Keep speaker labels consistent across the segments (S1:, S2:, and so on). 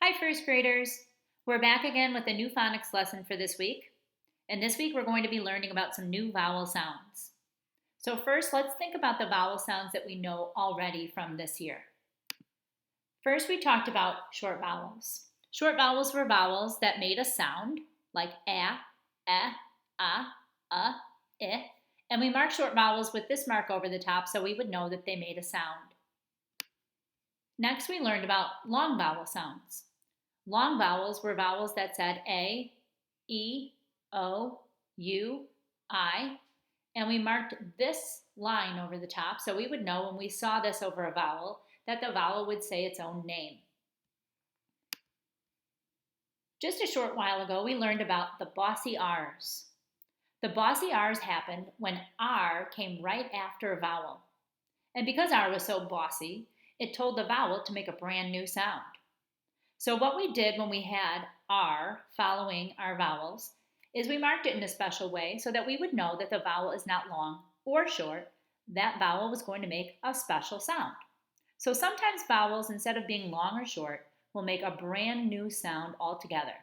S1: Hi, first graders. We're back again with a new phonics lesson for this week. And this week we're going to be learning about some new vowel sounds. So, first, let's think about the vowel sounds that we know already from this year. First, we talked about short vowels. Short vowels were vowels that made a sound like a, eh, and we mark short vowels with this mark over the top so we would know that they made a sound. Next, we learned about long vowel sounds. Long vowels were vowels that said A, E, O, U, I, and we marked this line over the top so we would know when we saw this over a vowel that the vowel would say its own name. Just a short while ago, we learned about the bossy R's. The bossy R's happened when R came right after a vowel. And because R was so bossy, it told the vowel to make a brand new sound. So what we did when we had R following our vowels is we marked it in a special way so that we would know that the vowel is not long or short. That vowel was going to make a special sound. So sometimes vowels, instead of being long or short, will make a brand new sound altogether.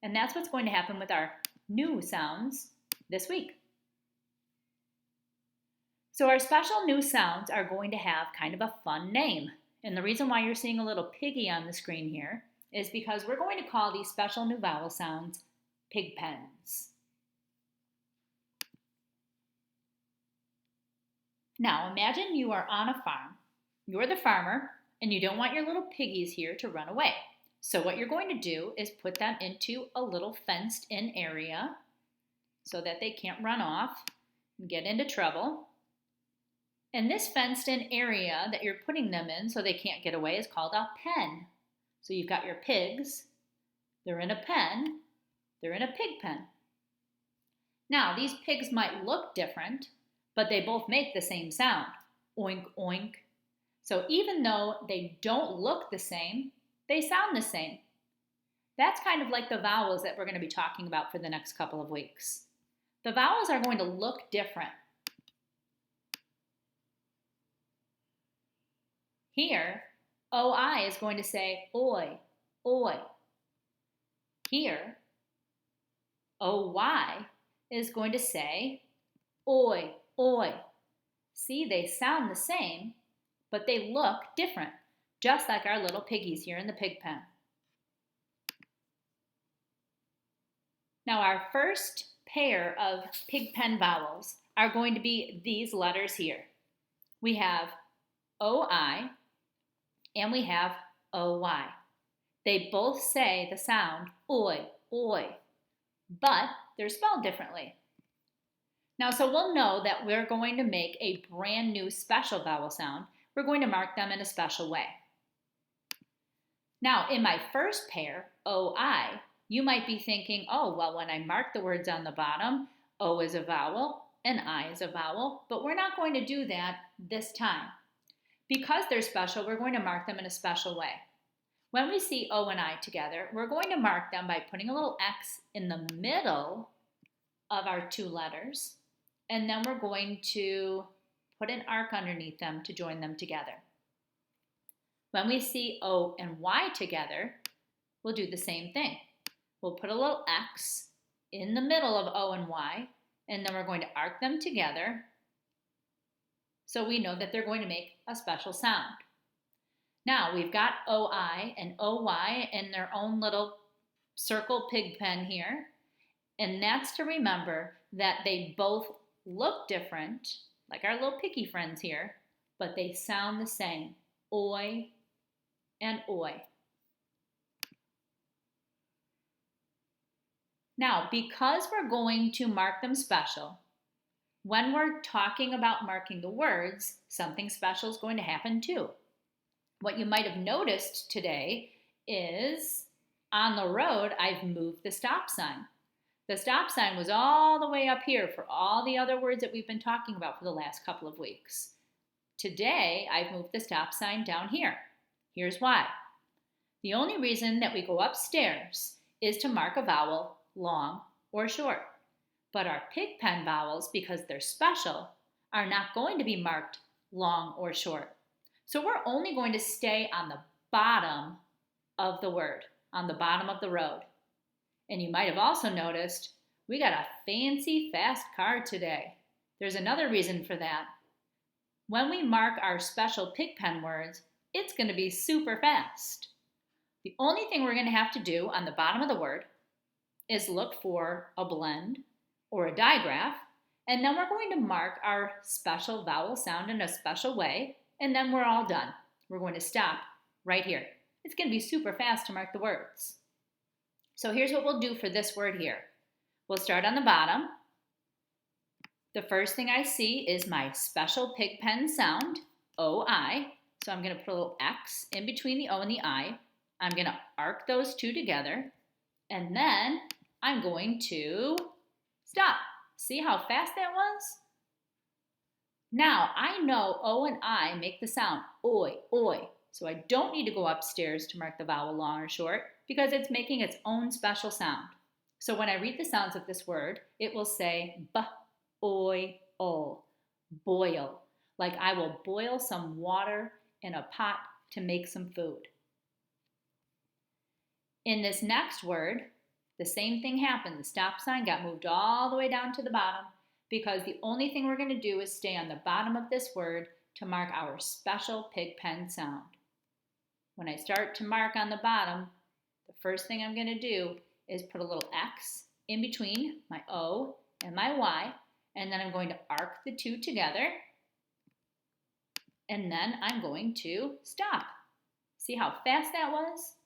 S1: And that's what's going to happen with our new sounds this week. So our special new sounds are going to have kind of a fun name. And the reason why you're seeing a little piggy on the screen here is because we're going to call these special new vowel sounds pigpens. Now imagine you are on a farm. You're the farmer and you don't want your little piggies here to run away. So what you're going to do is put them into a little fenced in area so that they can't run off and get into trouble. And this fenced in area that you're putting them in so they can't get away is called a pen. So you've got your pigs, they're in a pen, they're in a pig pen. Now these pigs might look different, but they both make the same sound, oink, oink. So even though they don't look the same, they sound the same. That's kind of like the vowels that we're going to be talking about for the next couple of weeks. The vowels are going to look different. Here, OI is going to say oi, oi. Here, OY is going to say oi, oi. See, they sound the same, but they look different, just like our little piggies here in the pig pen. Now, our first pair of pig pen vowels are going to be these letters here. We have OI and we have OY. They both say the sound oi, oi, but they're spelled differently. Now, so we'll know that we're going to make a brand new special vowel sound. We're going to mark them in a special way. Now, in my first pair, OI, you might be thinking, oh, well, when I mark the words on the bottom, O is a vowel and I is a vowel, but we're not going to do that this time. Because they're special, we're going to mark them in a special way. When we see O and I together, we're going to mark them by putting a little X in the middle of our two letters, and then we're going to put an arc underneath them to join them together. When we see O and Y together, we'll do the same thing. We'll put a little X in the middle of O and Y, and then we're going to arc them together so we know that they're going to make a special sound. Now we've got OI and OY in their own little circle pig pen here, and that's to remember that they both look different, like our little piggy friends here, but they sound the same, oi and oi. Now, because we're going to mark them special, when we're talking about marking the words, something special is going to happen too. What you might have noticed today is on the road, I've moved the stop sign. The stop sign was all the way up here for all the other words that we've been talking about for the last couple of weeks. Today, I've moved the stop sign down here. Here's why. The only reason that we go upstairs is to mark a vowel long or short. But our pig pen vowels, because they're special, are not going to be marked long or short. So we're only going to stay on the bottom of the word on the bottom of the road. And you might have also noticed we got a fancy fast car today. There's another reason for that. When we mark our special pigpen words, it's going to be super fast. The only thing we're going to have to do on the bottom of the word is look for a blend or a digraph, and then we're going to mark our special vowel sound in a special way, and then we're all done. We're going to stop right here. It's going to be super fast to mark the words. So here's what we'll do for this word here. We'll start on the bottom. The first thing I see is my special pigpen sound, O-I. So I'm going to put a little X in between the O and the I. I'm going to arc those two together, and then I'm going to stop. See how fast that was? Now, I know O and I make the sound oi, oi. So I don't need to go upstairs to mark the vowel long or short because it's making its own special sound. So when I read the sounds of this word, it will say b, oi, ol, boil. Like I will boil some water in a pot to make some food. In this next word, the same thing happened. The stop sign got moved all the way down to the bottom because the only thing we're going to do is stay on the bottom of this word to mark our special pigpen sound. When I start to mark on the bottom, the first thing I'm going to do is put a little X in between my O and my Y, and then I'm going to arc the two together, and then I'm going to stop. See how fast that was?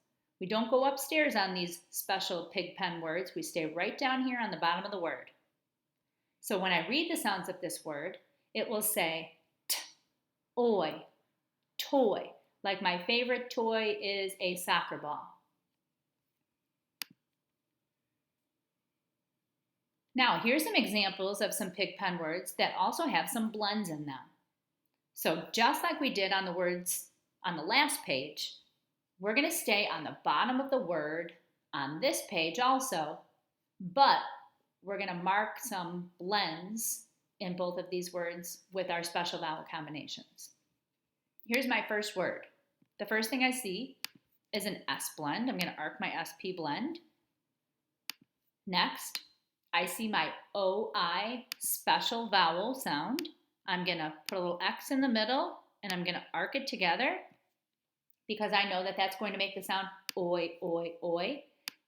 S1: We don't go upstairs on these special pigpen words. We stay right down here on the bottom of the word. So when I read the sounds of this word, it will say t, oi, toy. Like my favorite toy is a soccer ball. Now here's some examples of some pigpen words that also have some blends in them. So just like we did on the words on the last page, we're going to stay on the bottom of the word on this page also, but we're going to mark some blends in both of these words with our special vowel combinations. Here's my first word. The first thing I see is an S blend. I'm going to arc my SP blend. Next, I see my OI special vowel sound. I'm going to put a little X in the middle, and I'm going to arc it together because I know that that's going to make the sound oi, oi, oi,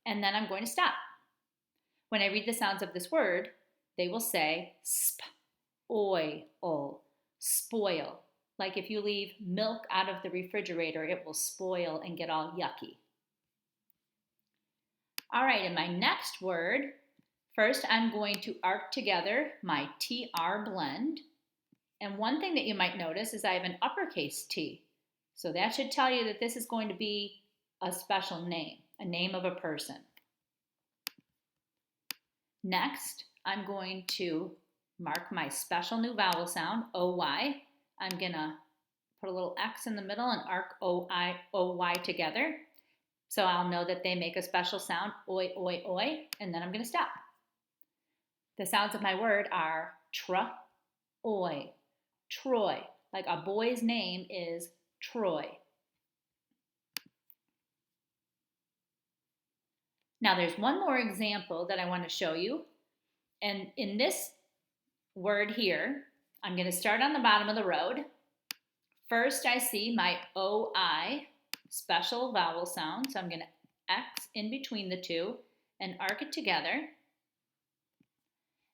S1: and then I'm going to stop. When I read the sounds of this word, they will say sp, oi, ol, spoil. Like if you leave milk out of the refrigerator, it will spoil and get all yucky. All right, in my next word, first I'm going to arc together my TR blend. And one thing that you might notice is I have an uppercase T. So that should tell you that this is going to be a special name, a name of a person. Next, I'm going to mark my special new vowel sound, OY. I'm going to put a little X in the middle and arc OI, OY together. So I'll know that they make a special sound, oi, oi, oi, and then I'm going to stop. The sounds of my word are tra, oi, Troy. Like a boy's name is Troy. Now there's one more example that I want to show you. And in this word here, I'm going to start on the bottom of the road. First, I see my OI special vowel sound. So I'm going to X in between the two and arc it together.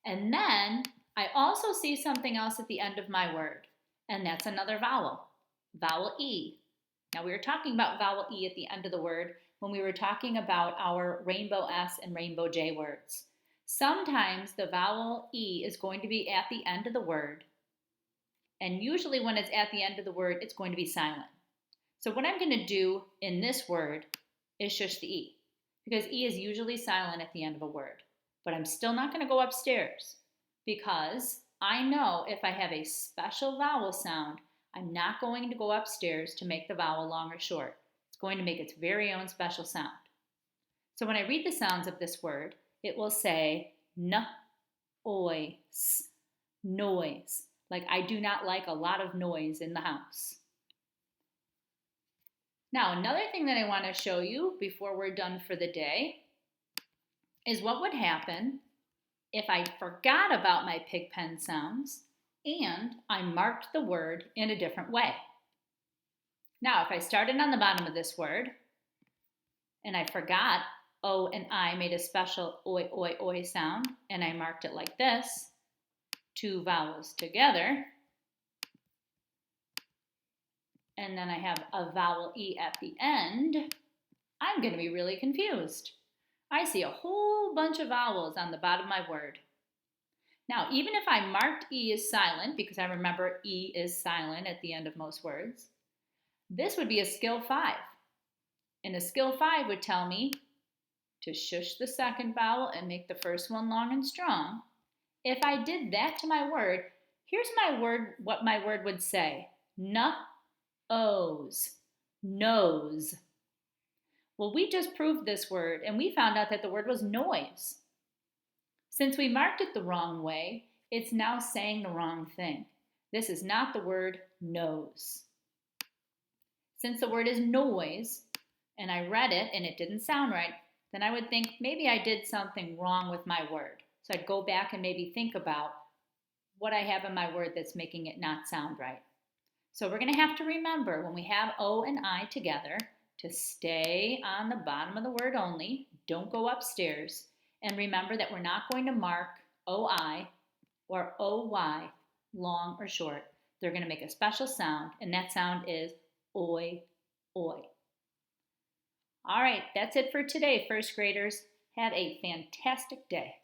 S1: And then I also see something else at the end of my word, and that's another vowel, vowel E. Now we were talking about vowel E at the end of the word when we were talking about our rainbow S and rainbow J words. Sometimes the vowel E is going to be at the end of the word, and usually when it's at the end of the word, it's going to be silent. So what I'm going to do in this word is shush the E, because E is usually silent at the end of a word. But I'm still not going to go upstairs because I know if I have a special vowel sound, I'm not going to go upstairs to make the vowel long or short. It's going to make its very own special sound. So when I read the sounds of this word, it will say n, oi, s, noise. Like I do not like a lot of noise in the house. Now, another thing that I want to show you before we're done for the day is what would happen if I forgot about my pig pen sounds and I marked the word in a different way. Now, if I started on the bottom of this word and I forgot O and I made a special oi, oi, oi sound and I marked it like this, two vowels together, and then I have a vowel E at the end, I'm going to be really confused. I see a whole bunch of vowels on the bottom of my word. Now, even if I marked E as silent, because I remember E is silent at the end of most words, this would be a skill 5. And a skill 5 would tell me to shush the second vowel and make the first one long and strong. If I did that to my word, here's my word, what my word would say. N-O's, nose. Well, we just proved this word and we found out that the word was noise. Since we marked it the wrong way, it's now saying the wrong thing. This is not the word nose. Since the word is noise, and I read it and it didn't sound right, then I would think maybe I did something wrong with my word. So I'd go back and maybe think about what I have in my word that's making it not sound right. So we're going to have to remember when we have O and I together to stay on the bottom of the word only. Don't go upstairs. And remember that we're not going to mark OI or OY long or short. They're going to make a special sound, and that sound is oi, oi. All right, that's it for today, first graders. Have a fantastic day.